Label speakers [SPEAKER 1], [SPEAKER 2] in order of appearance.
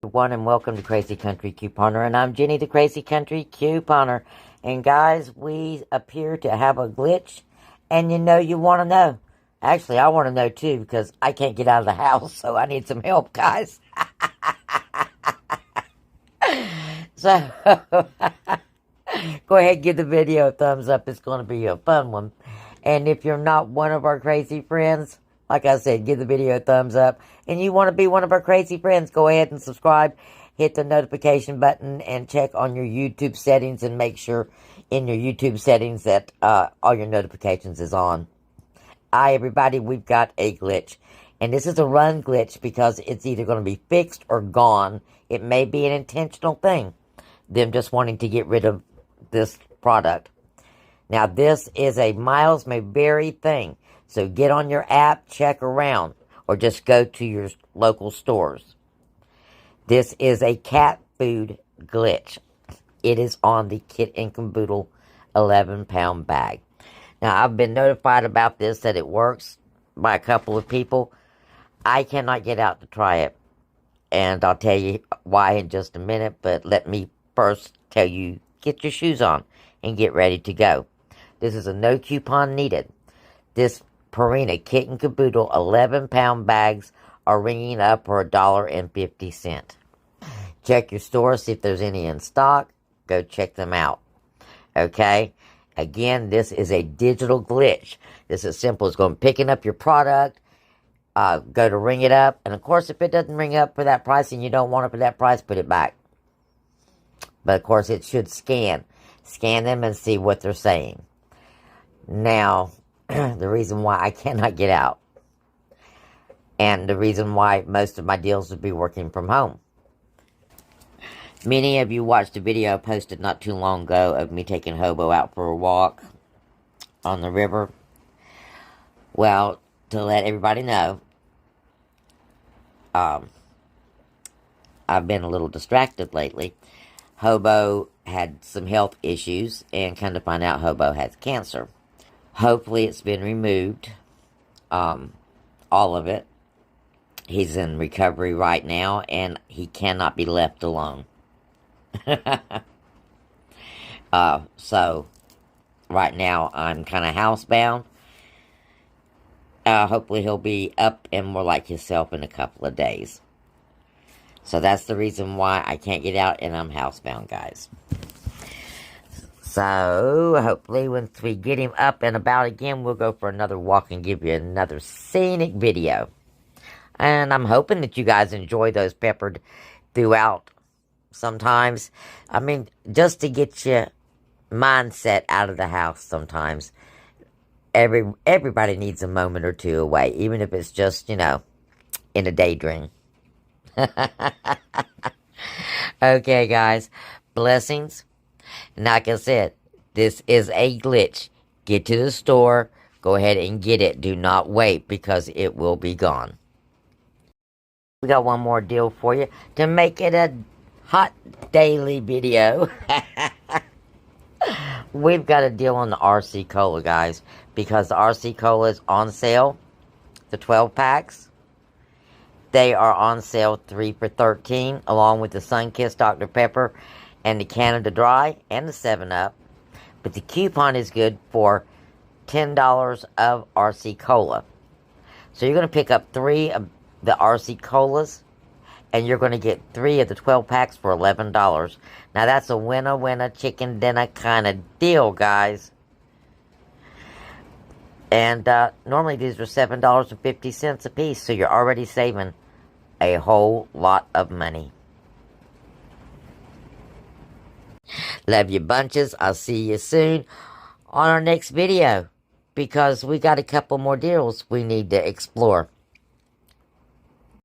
[SPEAKER 1] everyone, and welcome to Crazy Country Couponer, and I'm Jenny the Crazy Country Couponer. And guys, we appear to have a glitch, and you want to know. Actually, I want to know too, because I can't get out of the house, so I need some help, guys. So, go ahead, give the video a thumbs up. It's going to be a fun one. And if you're not one of our crazy friends, like I said, give the video a thumbs up. And you want to be one of our crazy friends, go ahead and subscribe. Hit the notification button and check on your YouTube settings and make sure in your YouTube settings that all your notifications is on. Hi, everybody. We've got a glitch. And this is a run glitch because it's either going to be fixed or gone. It may be an intentional thing. Them just wanting to get rid of this product. Now, this is a miles may vary thing. So get on your app, check around, or just go to your local stores. This is a cat food glitch. It is on the Kit and Caboodle 11-pound bag. Now, I've been notified about this, that it works by a couple of people. I cannot get out to try it. And I'll tell you why in just a minute, but let me first tell you, get your shoes on and get ready to go. This is a no coupon needed. This Purina Kit and Caboodle 11-pound bags are ringing up for $1.50. Check your store, see if there's any in stock. Go check them out. Okay? Again, this is a digital glitch. This is simple as going picking up your product, go to ring it up, and of course, if it doesn't ring up for that price and you don't want it for that price, put it back. But of course, it should scan. Scan them and see what they're saying. Now, the reason why I cannot get out, and the reason why most of my deals would be working from home. Many of you watched a video I posted not too long ago of me taking Hobo out for a walk on the river. Well, to let everybody know, I've been a little distracted lately. Hobo had some health issues, and come to find out Hobo has cancer. Hopefully it's been removed, all of it. He's in recovery right now, and he cannot be left alone. So, right now I'm kind of housebound. Hopefully he'll be up and more like himself in a couple of days. So that's the reason why I can't get out, and I'm housebound, guys. So, hopefully, once we get him up and about again, we'll go for another walk and give you another scenic video. And I'm hoping that you guys enjoy those peppered throughout sometimes. I mean, just to get your mindset out of the house sometimes. Everybody needs a moment or two away, even if it's just, in a daydream. Okay, guys. Blessings. And like I said, this is a glitch. Get to the store. Go ahead and get it. Do not wait, because it will be gone. We got one more deal for you to make it a hot daily video. We've got a deal on the RC Cola, guys, because the RC Cola is on sale. The 12 packs. They are on sale 3 for $13, along with the Sunkist Dr. Pepper and the Canada Dry and the 7-Up. But the coupon is good for $10 of RC Cola. So you're going to pick up 3 of the RC Colas, and you're going to get 3 of the 12 packs for $11. Now that's a winner-winner chicken dinner kind of deal, guys. And normally these are $7.50 a piece, so you're already saving a whole lot of money. Love you bunches. I'll see you soon on our next video, because we got a couple more deals we need to explore.